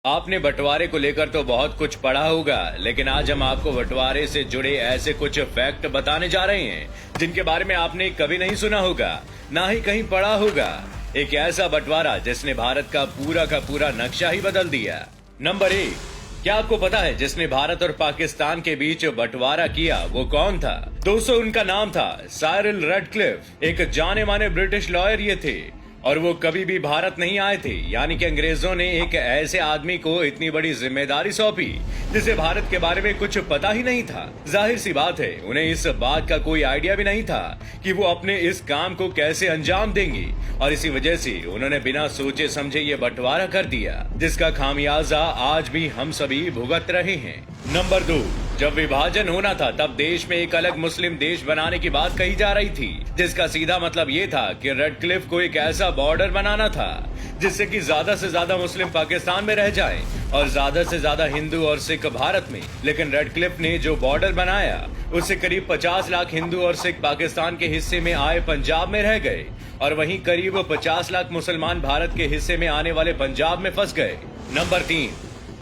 आपने बंटवारे को लेकर तो बहुत कुछ पढ़ा होगा, लेकिन आज हम आपको बंटवारे से जुड़े ऐसे कुछ फैक्ट बताने जा रहे हैं जिनके बारे में आपने कभी नहीं सुना होगा, ना ही कहीं पढ़ा होगा। एक ऐसा बंटवारा जिसने भारत का पूरा नक्शा ही बदल दिया। नंबर 1, क्या आपको पता है जिसने भारत और पाकिस्तान के बीच बंटवारा किया वो कौन था? दोस्तों, उनका नाम था साइरिल रैडक्लिफ। एक जाने माने ब्रिटिश लॉयर ये थे और वो कभी भी भारत नहीं आए थे, यानी कि अंग्रेजों ने एक ऐसे आदमी को इतनी बड़ी जिम्मेदारी सौंपी जिसे भारत के बारे में कुछ पता ही नहीं था। जाहिर सी बात है, उन्हें इस बात का कोई आइडिया भी नहीं था कि वो अपने इस काम को कैसे अंजाम देंगी, और इसी वजह से उन्होंने बिना सोचे समझे ये बंटवारा कर दिया, जिसका खामियाजा आज भी हम सभी भुगत रहे हैं। नंबर 2, जब विभाजन होना था तब देश में एक अलग मुस्लिम देश बनाने की बात कही जा रही थी, जिसका सीधा मतलब ये था कि रेडक्लिफ को एक ऐसा बॉर्डर बनाना था जिससे कि ज्यादा से ज्यादा मुस्लिम पाकिस्तान में रह जाएं और ज्यादा से ज्यादा हिंदू और सिख भारत में। लेकिन रेडक्लिफ ने जो बॉर्डर बनाया उससे करीब 50 लाख हिंदू और सिख पाकिस्तान के हिस्से में आए पंजाब में रह गए, और वहीं करीब 50 लाख मुसलमान भारत के हिस्से में आने वाले पंजाब में फंस गए। नंबर 3,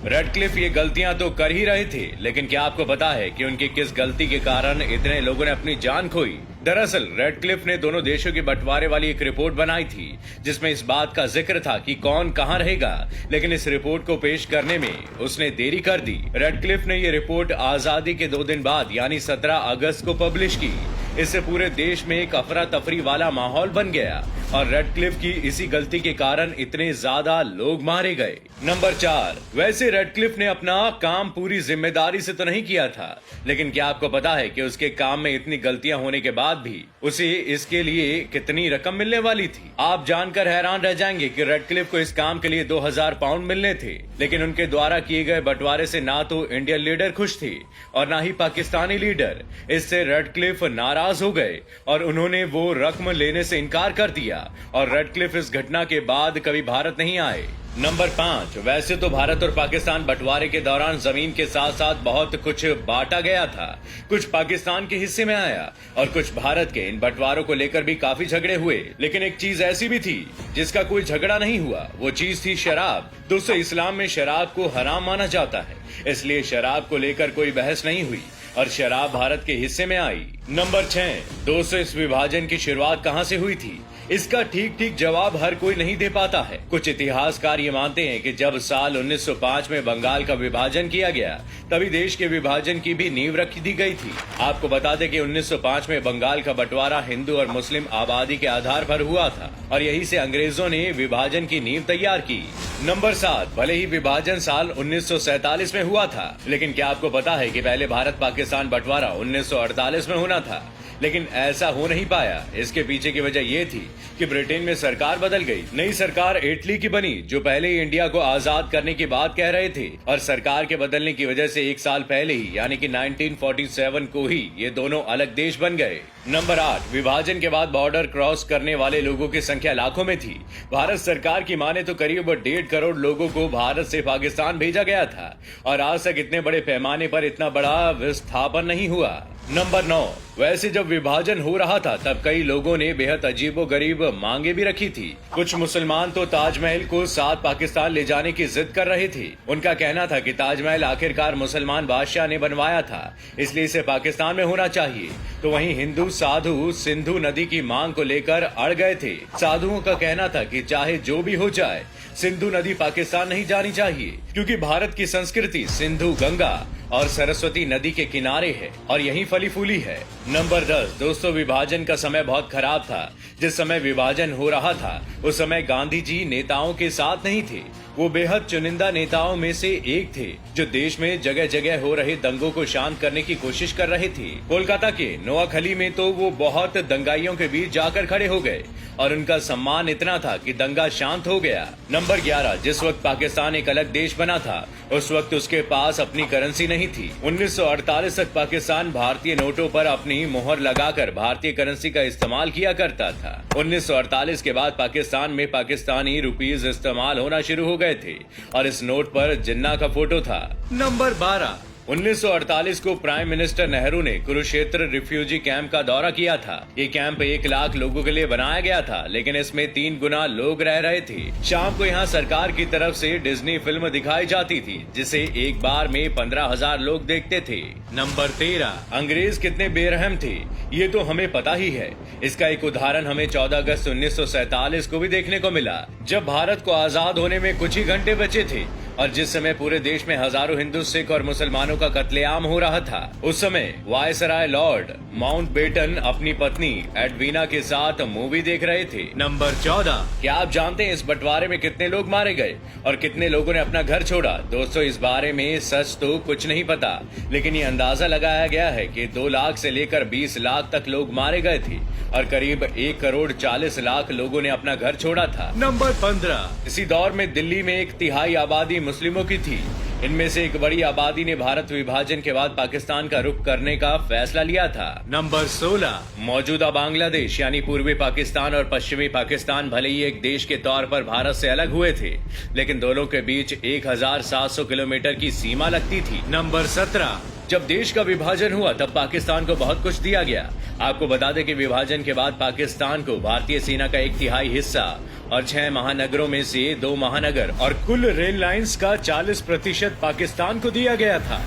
रेडक्लिफ ये गलतियां तो कर ही रहे थे, लेकिन क्या आपको पता है कि उनकी किस गलती के कारण इतने लोगों ने अपनी जान खोई? दरअसल रेडक्लिफ ने दोनों देशों के बंटवारे वाली एक रिपोर्ट बनाई थी जिसमें इस बात का जिक्र था कि कौन कहां रहेगा, लेकिन इस रिपोर्ट को पेश करने में उसने देरी कर दी। रेडक्लिफ ने ये रिपोर्ट आजादी के 2 दिन बाद यानी 17 अगस्त को पब्लिश की। इससे पूरे देश में एक अफरा तफरी वाला माहौल बन गया और रेडक्लिफ की इसी गलती के कारण इतने ज्यादा लोग मारे गए। नंबर 4, वैसे रेडक्लिफ ने अपना काम पूरी जिम्मेदारी से तो नहीं किया था, लेकिन क्या आपको पता है कि उसके काम में इतनी गलतियां होने के बाद भी उसे इसके लिए कितनी रकम मिलने वाली थी? आप जानकर हैरान रह जाएंगे कि रेडक्लिफ को इस काम के लिए 2000 पाउंड मिलने थे, लेकिन उनके द्वारा किए गए बंटवारे से ना तो इंडियन लीडर खुश थे और ना ही पाकिस्तानी लीडर। इससे रेडक्लिफ नाराज हो गए और उन्होंने वो रकम लेने से इनकार कर दिया और रेडक्लिफ इस घटना के बाद कभी भारत नहीं आए। नंबर 5, वैसे तो भारत और पाकिस्तान बंटवारे के दौरान जमीन के साथ साथ बहुत कुछ बांटा गया था। कुछ पाकिस्तान के हिस्से में आया और कुछ भारत के। इन बंटवारों को लेकर भी काफी झगड़े हुए, लेकिन एक चीज ऐसी भी थी जिसका कोई झगड़ा नहीं हुआ, वो चीज थी शराब। दोस्तों, इस्लाम में शराब को हराम माना जाता है, इसलिए शराब को लेकर कोई बहस नहीं हुई और शराब भारत के हिस्से में आई। नंबर 6, दोस्तों, इस विभाजन की शुरुआत कहां से हुई थी? इसका ठीक जवाब हर कोई नहीं दे पाता है। कुछ इतिहासकार ये मानते हैं कि जब साल 1905 में बंगाल का विभाजन किया गया तभी देश के विभाजन की भी नींव रख दी गई थी। आपको बता दें कि 1905 में बंगाल का बंटवारा हिंदू और मुस्लिम आबादी के आधार पर हुआ था और यहीं से अंग्रेजों ने विभाजन की नींव तैयार की। नंबर 7, भले ही विभाजन साल 1947 में हुआ था, लेकिन क्या आपको पता है कि पहले भारत पाकिस्तान बंटवारा 1948 में होना था, लेकिन ऐसा हो नहीं पाया। इसके पीछे की वजह यह थी कि ब्रिटेन में सरकार बदल गई। नई सरकार इटली की बनी जो पहले ही इंडिया को आजाद करने की बात कह रहे थे, और सरकार के बदलने की वजह से 1 साल पहले ही यानी कि 1947 को ही ये दोनों अलग देश बन गए। नंबर 8, विभाजन के बाद बॉर्डर क्रॉस करने वाले लोगों की संख्या लाखों में थी। भारत सरकार की माने तो करीब 1.5 करोड़ लोगों को भारत से पाकिस्तान भेजा गया था और आज तक इतने बड़े पैमाने पर इतना बड़ा विस्थापन नहीं हुआ। नंबर 9, वैसे जब विभाजन हो रहा था तब कई लोगों ने बेहद अजीबोगरीब मांगे भी रखी थी। कुछ मुसलमान तो ताजमहल को साथ पाकिस्तान ले जाने की जिद कर रहे थे। उनका कहना था कि ताजमहल आखिरकार मुसलमान बादशाह ने बनवाया था, इसलिए इसे पाकिस्तान में होना चाहिए। तो वहीं हिंदू साधु सिंधु नदी की मांग को लेकर अड़ गए थे। साधुओं का कहना था कि चाहे जो भी हो जाए सिंधु नदी पाकिस्तान नहीं जानी चाहिए, क्योंकि भारत की संस्कृति सिंधु गंगा और सरस्वती नदी के किनारे है और यहीं फली फूली है। नंबर 10, दोस्तों, विभाजन का समय बहुत खराब था। जिस समय विभाजन हो रहा था उस समय गांधी जी नेताओं के साथ नहीं थे। वो बेहद चुनिंदा नेताओं में से एक थे जो देश में जगह जगह हो रहे दंगों को शांत करने की कोशिश कर रहे थे। कोलकाता के नोआखली में तो वो बहुत दंगाइयों के बीच जाकर खड़े हो गए और उनका सम्मान इतना था कि दंगा शांत हो गया। नंबर 11, जिस वक्त पाकिस्तान एक अलग देश बना था उस वक्त उसके पास अपनी करेंसी नहीं थी। 1948 तक पाकिस्तान भारतीय नोटों पर अपनी मोहर लगाकर भारतीय करेंसी का इस्तेमाल किया करता था। 1948 के बाद पाकिस्तान में पाकिस्तानी रुपीज इस्तेमाल होना शुरू हो गए थे और इस नोट पर जिन्ना का फोटो था। नंबर 12, 1948 को प्राइम मिनिस्टर नेहरू ने कुरुक्षेत्र रिफ्यूजी कैंप का दौरा किया था। ये कैंप 1 लाख लोगों के लिए बनाया गया था, लेकिन इसमें 3 गुना लोग रह रहे थे। शाम को यहाँ सरकार की तरफ से डिज्नी फिल्म दिखाई जाती थी, जिसे एक बार में 15,000 लोग देखते थे। नंबर 13, अंग्रेज कितने बेरहम थे, ये तो हमें पता ही है। इसका एक उदाहरण हमें 14 अगस्त 1947 को भी देखने को मिला, जब भारत को आजाद होने में कुछ ही घंटे बचे थे और जिस समय पूरे देश में हजारों हिंदू, सिख और मुसलमानों का कत्लेआम हो रहा था। उस समय वायसराय लॉर्ड माउंटबेटन अपनी पत्नी एडवीना के साथ मूवी देख रहे थे। नंबर 14, क्या आप जानते हैं इस बंटवारे में कितने लोग मारे गए और कितने लोगों ने अपना घर छोड़ा? दोस्तों, इस बारे में सच तो कुछ नहीं पता, लेकिन ये अंदाजा लगाया गया है कि 2 लाख से लेकर 20 लाख तक लोग मारे गए थे और करीब 1 करोड़ 40 लाख लोगों ने अपना घर छोड़ा था। नंबर 15, इसी दौर में दिल्ली में 1/3 आबादी मुस्लिमों की थी। इनमें से एक बड़ी आबादी ने भारत विभाजन के बाद पाकिस्तान का रुख करने का फैसला लिया था। नंबर 16, मौजूदा बांग्लादेश यानी पूर्वी पाकिस्तान और पश्चिमी पाकिस्तान भले ही एक देश के तौर पर भारत से अलग हुए थे, लेकिन दोनों के बीच 1700 किलोमीटर की सीमा लगती थी। नंबर 17, जब देश का विभाजन हुआ तब पाकिस्तान को बहुत कुछ दिया गया। आपको बता दें कि विभाजन के बाद पाकिस्तान को भारतीय सेना का 1/3 हिस्सा और 6 महानगरों में से 2 महानगर और कुल रेल लाइंस का 40% पाकिस्तान को दिया गया था।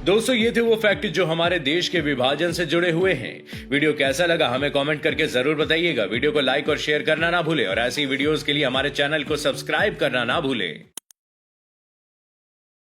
दोस्तों, ये थे वो फैक्ट जो हमारे देश के विभाजन से जुड़े हुए हैं। वीडियो कैसा लगा हमें कमेंट करके जरूर बताइएगा। वीडियो को लाइक और शेयर करना ना भूलें और ऐसी वीडियोस के लिए हमारे चैनल को सब्सक्राइब करना ना भूलें।